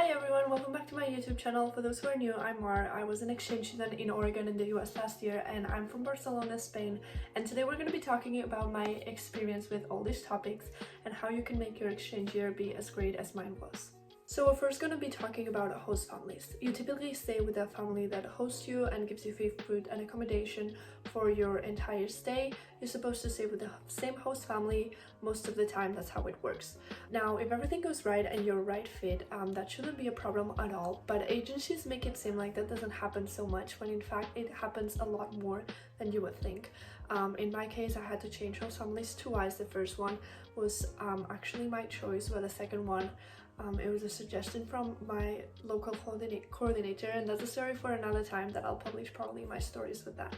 Hi everyone, welcome back to my YouTube channel. For those who are new, I'm Mar. I was an exchange student in Oregon in the US last year, and I'm from Barcelona, Spain. And today we're going to be talking about my experience with all these topics and how you can make your exchange year be as great as mine was. So we're first going to be talking about host families. You typically stay with a family that hosts you and gives you free food and accommodation for your entire stay. You're supposed to stay with the same host family most of the time. That's how it works. Now, if everything goes right and you're right fit, that shouldn't be a problem at all. But agencies make it seem like that doesn't happen so much, when in fact it happens a lot more than you would think. In my case, I had to change host families twice. The first one was actually my choice, but the second one, it was a suggestion from my local coordinator, and that's a story for another time that I'll publish probably my stories with that.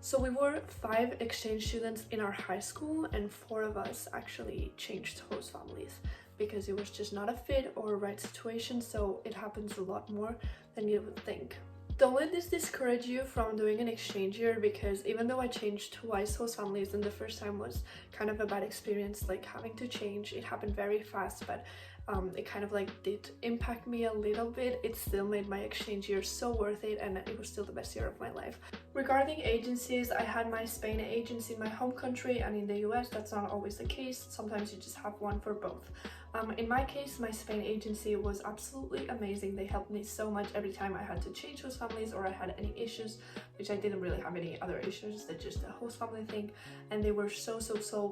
So we were 5 exchange students in our high school, and 4 of us actually changed host families because it was just not a fit or a right situation, so it happens a lot more than you would think. Don't let this discourage you from doing an exchange year, because even though I changed twice host families and the first time was kind of a bad experience, like having to change, it happened very fast, but it kind of like did impact me a little bit. It still made my exchange year so worth it, and it was still the best year of my life. Regarding agencies, I had my Spain agency in my home country, and in the US that's not always the case. Sometimes you just have one for both. In my case, my Spain agency was absolutely amazing. They helped me so much every time I had to change host families or I had any issues, which I didn't really have any other issues, that's just a host family thing. And they were so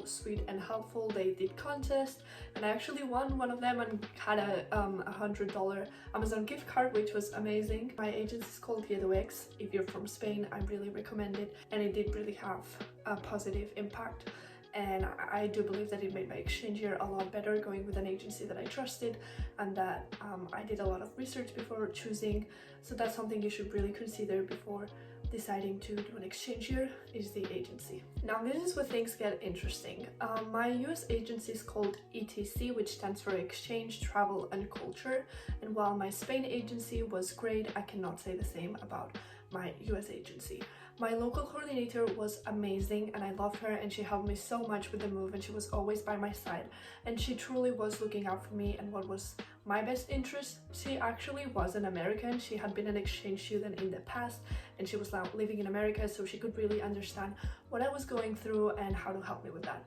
sweet and helpful. They did contests, and I actually won one of them and had a $100 Amazon gift card, which was amazing. My agency is called X. If you're from Spain, I really recommend it, and it did really have a positive impact. And I do believe that it made my exchange year a lot better, going with an agency that I trusted and that I did a lot of research before choosing. So that's something you should really consider before deciding to do an exchange year, is the agency. Now this is where things get interesting. My US agency is called ETC, which stands for Exchange, Travel and Culture. And while my Spain agency was great, I cannot say the same about my US agency. My local coordinator was amazing, and I loved her, and she helped me so much with the move, and she was always by my side, and she truly was looking out for me and what was my best interest. She actually was an American. She had been an exchange student in the past, and she was now living in America, so she could really understand what I was going through and how to help me with that.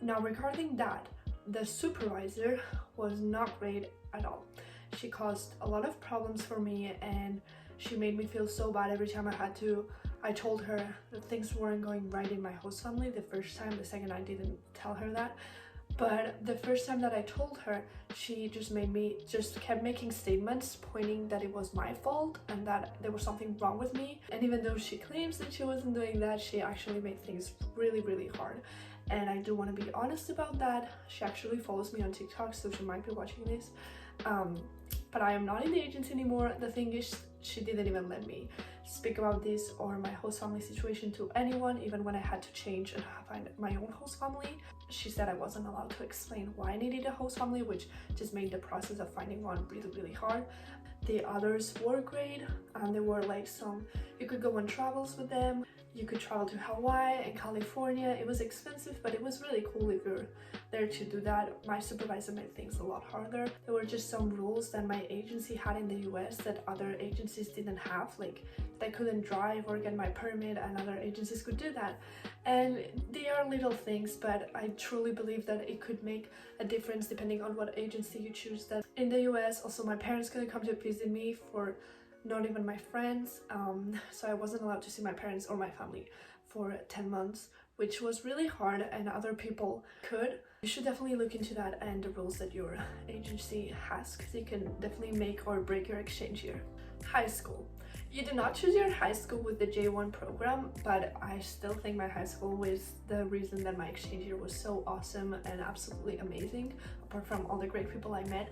Now, regarding that, the supervisor was not great at all. She caused a lot of problems for me, and she made me feel so bad every time I told her that things weren't going right in my host family the first time. The second I didn't tell her that. But the first time that I told her, she just kept making statements pointing that it was my fault and that there was something wrong with me. And even though she claims that she wasn't doing that, she actually made things really hard. And I do want to be honest about that. She actually follows me on TikTok, so she might be watching this. But I am not in the agency anymore. The thing is, she didn't even let me speak about this or my host family situation to anyone, even when I had to change and find my own host family. She said I wasn't allowed to explain why I needed a host family, which just made the process of finding one really hard. The others were great, and there were like you could go on travels with them. You could travel to Hawaii and California. It was expensive, but it was really cool if you're there to do that. My supervisor made things a lot harder. There were just some rules that my agency had in the US that other agencies didn't have, like that I couldn't drive or get my permit, and other agencies could do that. And they are little things, but I truly believe that it could make a difference depending on what agency you choose. That in the US, also my parents couldn't come to visit me, for not even my friends, so I wasn't allowed to see my parents or my family for 10 months, which was really hard, and other people could. You should definitely look into that and the rules that your agency has, because it can definitely make or break your exchange year. High school. You do not choose your high school with the J1 program, but I still think my high school was the reason that my exchange year was so awesome and absolutely amazing, apart from all the great people I met.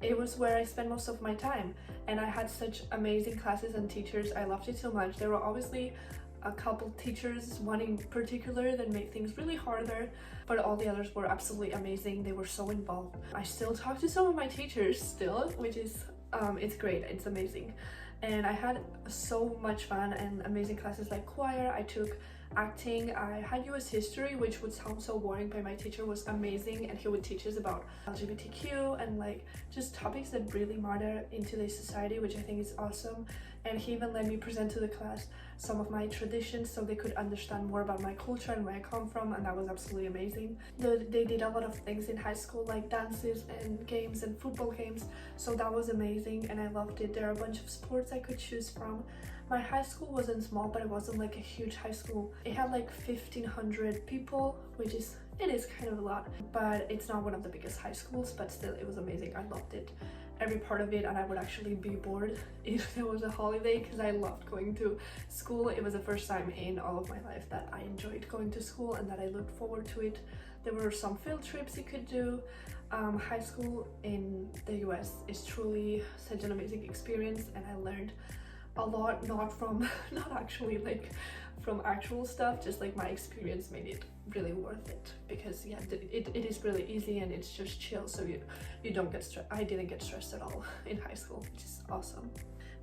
It was where I spent most of my time, and I had such amazing classes and teachers. I loved it so much. There were obviously a couple teachers, one in particular, that made things really harder, but all the others were absolutely amazing. They were so involved. I still talk to some of my teachers still, which is it's great, it's amazing. And I had so much fun and amazing classes like choir. I took acting. I had US history, which would sound so boring, but my teacher was amazing, and he would teach us about LGBTQ and like just topics that really matter in today's society, which I think is awesome. And he even let me present to the class some of my traditions so they could understand more about my culture and where I come from, and that was absolutely amazing. They did a lot of things in high school, like dances and games and football games, so that was amazing and I loved it. There are a bunch of sports I could choose from. My high school wasn't small, but it wasn't like a huge high school. It had like 1,500 people, which is kind of a lot, but it's not one of the biggest high schools, but still it was amazing. I loved it, every part of it, and I would actually be bored if there was a holiday because I loved going to school. It was the first time in all of my life that I enjoyed going to school and that I looked forward to it. There were some field trips you could do. High school in the US is truly such an amazing experience, and I learned a lot, not actually like from actual stuff, just like my experience made it really worth it, because yeah, it is really easy and it's just chill, so you don't get stressed. I didn't get stressed at all in high school, which is awesome.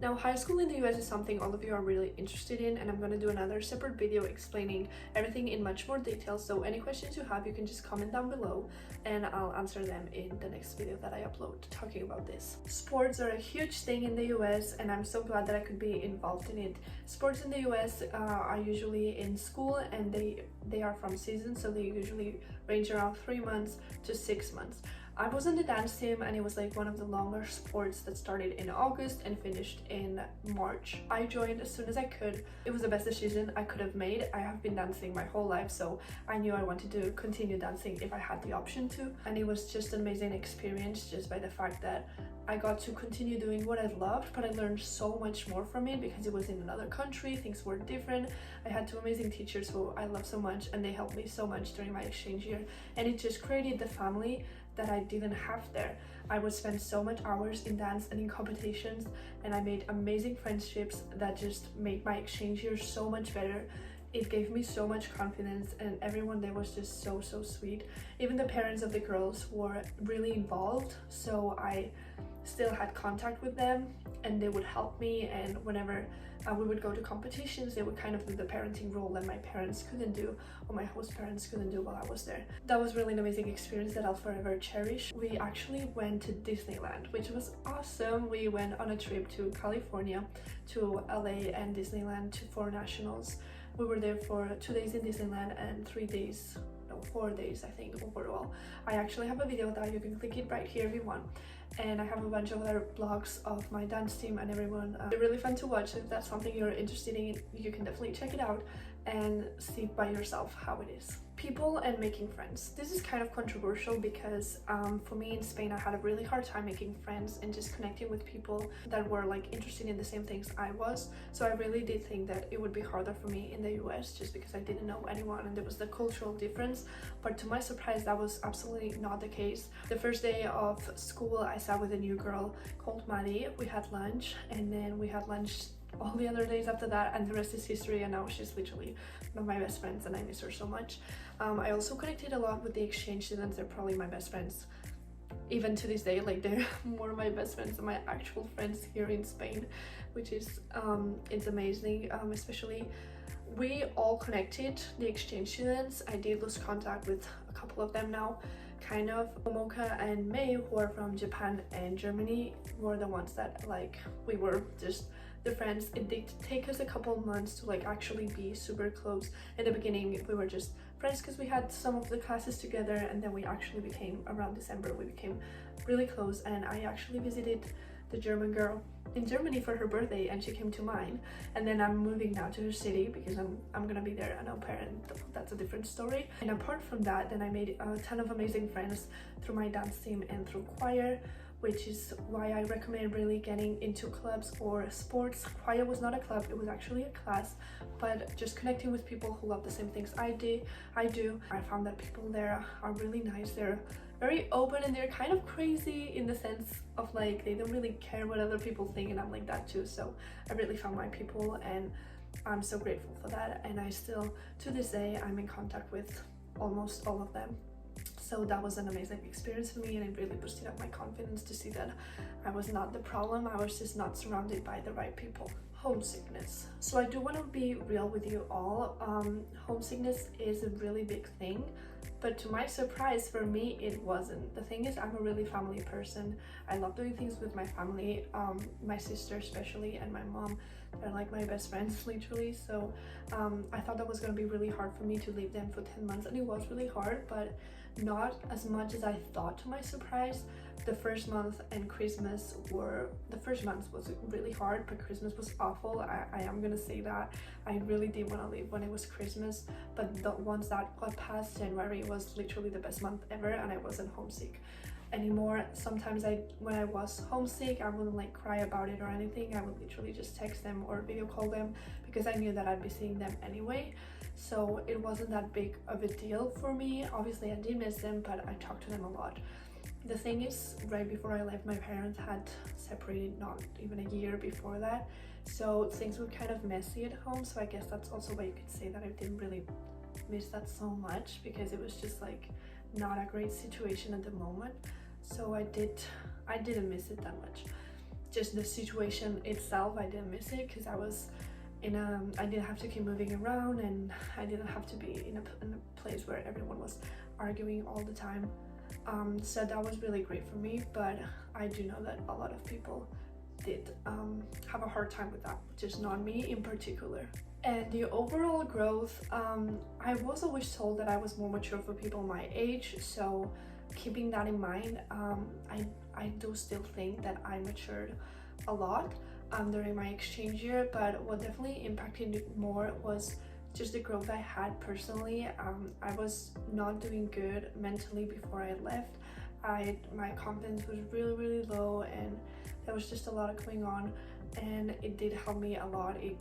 Now, high school in the US is something all of you are really interested in, and I'm going to do another separate video explaining everything in much more detail, so any questions you have, you can just comment down below and I'll answer them in the next video that I upload talking about this. Sports are a huge thing in the US, and I'm so glad that I could be involved in it. Sports in the US are usually in school, and they are from season, so they usually range around 3 months to 6 months. I was on the dance team, and it was like one of the longer sports that started in August and finished in March. I joined as soon as I could. It was the best decision I could have made. I have been dancing my whole life, so I knew I wanted to continue dancing if I had the option to. And it was just an amazing experience, just by the fact that I got to continue doing what I loved, but I learned so much more from it because it was in another country, things were different. I had 2 amazing teachers who I love so much, and they helped me so much during my exchange year, and it just created the family that I didn't have there. I would spend so much hours in dance and in competitions, and I made amazing friendships that just made my exchange year so much better. It gave me so much confidence, and everyone there was just so sweet. Even the parents of the girls were really involved, so I still had contact with them and they would help me, and whenever we would go to competitions, they would kind of do the parenting role that my parents couldn't do, or my host parents couldn't do while I was there. That was really an amazing experience that I'll forever cherish. We actually went to Disneyland, which was awesome. We went on a trip to California, to LA and Disneyland for nationals. We were there for 2 days in Disneyland and 4 days I think overall. I actually have a video that you can click it right here if you want, and I have a bunch of other vlogs of my dance team and everyone. They're really fun to watch. If that's something you're interested in, you can definitely check it out and see by yourself how it is. People and making friends. This is kind of controversial because for me in Spain, I had a really hard time making friends and just connecting with people that were like interested in the same things I was. So I really did think that it would be harder for me in the US just because I didn't know anyone and there was the cultural difference. But to my surprise, that was absolutely not the case. The first day of school, I sat with a new girl called Maddie. We had lunch, and then we had lunch all the other days after that, and the rest is history, and now she's literally one of my best friends and I miss her so much. I also connected a lot with the exchange students. They're probably my best friends even to this day. Like, they're more my best friends than my actual friends here in Spain, which is it's amazing. Especially we all connected, the exchange students. I did lose contact with a couple of them now, kind of. Momoka and May, who are from Japan and Germany, were the ones that like we were just the friends. It did take us a couple months to like actually be super close. In the beginning we were just friends because we had some of the classes together, and then we actually became, around December, we became really close. And I actually visited the German girl in Germany for her birthday, and she came to mine. And then I'm moving now to her city because I'm gonna be there an au pair, and that's a different story. And apart from that, then I made a ton of amazing friends through my dance team and through choir, which is why I recommend really getting into clubs or sports. Choir was not a club, it was actually a class, but just connecting with people who love the same things I do. I found that people there are really nice. They're very open, and they're kind of crazy in the sense of like they don't really care what other people think, and I'm like that too. So I really found my people, and I'm so grateful for that. And I still, to this day, I'm in contact with almost all of them. So that was an amazing experience for me, and it really boosted up my confidence to see that I was not the problem. I was just not surrounded by the right people. Homesickness. So I do want to be real with you all. Homesickness is a really big thing, but to my surprise, for me it wasn't. The thing is, I'm a really family person. I love doing things with my family, my sister especially, and my mom. They're like my best friends literally. So I thought that was going to be really hard for me to leave them for 10 months, and it was really hard, but not as much as I thought, to my surprise. The first month and Christmas the first month was really hard, but Christmas was awful. I am gonna say that. I really did want to leave when it was Christmas, but once that got past January, it was literally the best month ever, and I wasn't homesick anymore. Sometimes when I was homesick, I wouldn't like cry about it or anything. I would literally just text them or video call them because I knew that I'd be seeing them anyway. So it wasn't that big of a deal for me. Obviously I did miss them, but I talked to them a lot. The thing is, right before I left, my parents had separated not even a year before that, so things were kind of messy at home. So I guess that's also why you could say that I didn't really miss that so much, because it was just like not a great situation at the moment. So I didn't miss it that much. Just the situation itself, I didn't miss it because I was I didn't have to keep moving around, and I didn't have to be in a place where everyone was arguing all the time. So that was really great for me, but I do know that a lot of people did have a hard time with that, just not me in particular. And the overall growth, I was always told that I was more mature for people my age, so keeping that in mind, I do still think that I matured a lot during my exchange year, but what definitely impacted me more was just the growth I had personally. I was not doing good mentally before I left. My confidence was really low, and there was just a lot going on, and it did help me a lot. It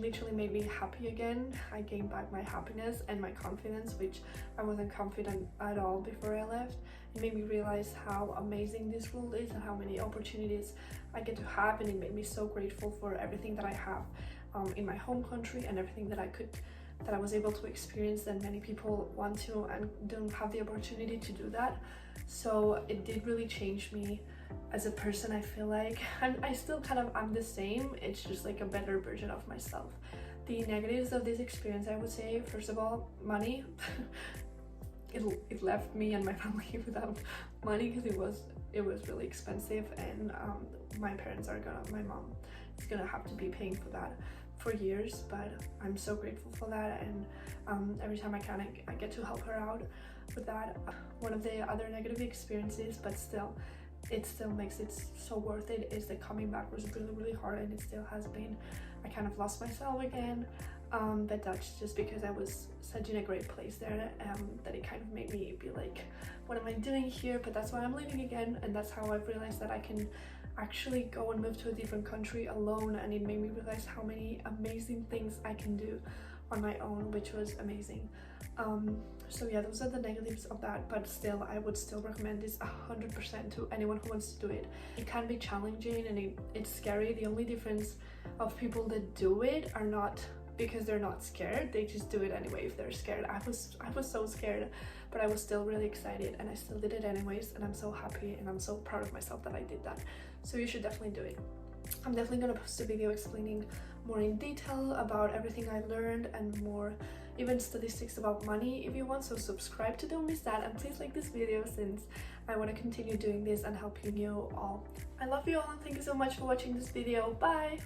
literally made me happy again. I gained back my happiness and my confidence, which I wasn't confident at all before I left. It made me realize how amazing this world is and how many opportunities I get to have, and it made me so grateful for everything that I have in my home country and everything that I was able to experience that many people want to and don't have the opportunity to do that. So it did really change me as a person, I feel like. And I still kind of am the same, it's just like a better version of myself. The negatives of this experience, I would say, first of all, money. it left me and my family without money because it was really expensive, and my mom is gonna have to be paying for that for years, but I'm so grateful for that, and every time I can, I get to help her out with that. One of the other negative experiences, but it still makes it so worth it, is that coming back was really hard, and it still has been. I kind of lost myself again, but that's just because I was such in a great place there, that it kind of made me be like, what am I doing here? But that's why I'm leaving again, and that's how I've realized that I can actually go and move to a different country alone, and it made me realize how many amazing things I can do on my own, which was amazing. So yeah, those are the negatives of that, but still, I would still recommend this 100% to anyone who wants to do it. It can be challenging and it's scary. The only difference of people that do it are not because they're not scared, they just do it anyway if they're scared. I was so scared, but I was still really excited, and I still did it anyways, and I'm so happy and I'm so proud of myself that I did that. So you should definitely do it. I'm definitely gonna post a video explaining more in detail about everything I learned, and more even statistics about money if you want, so subscribe to don't miss that, and please like this video since I want to continue doing this and helping you all. I love you all, and thank you so much for watching this video. Bye!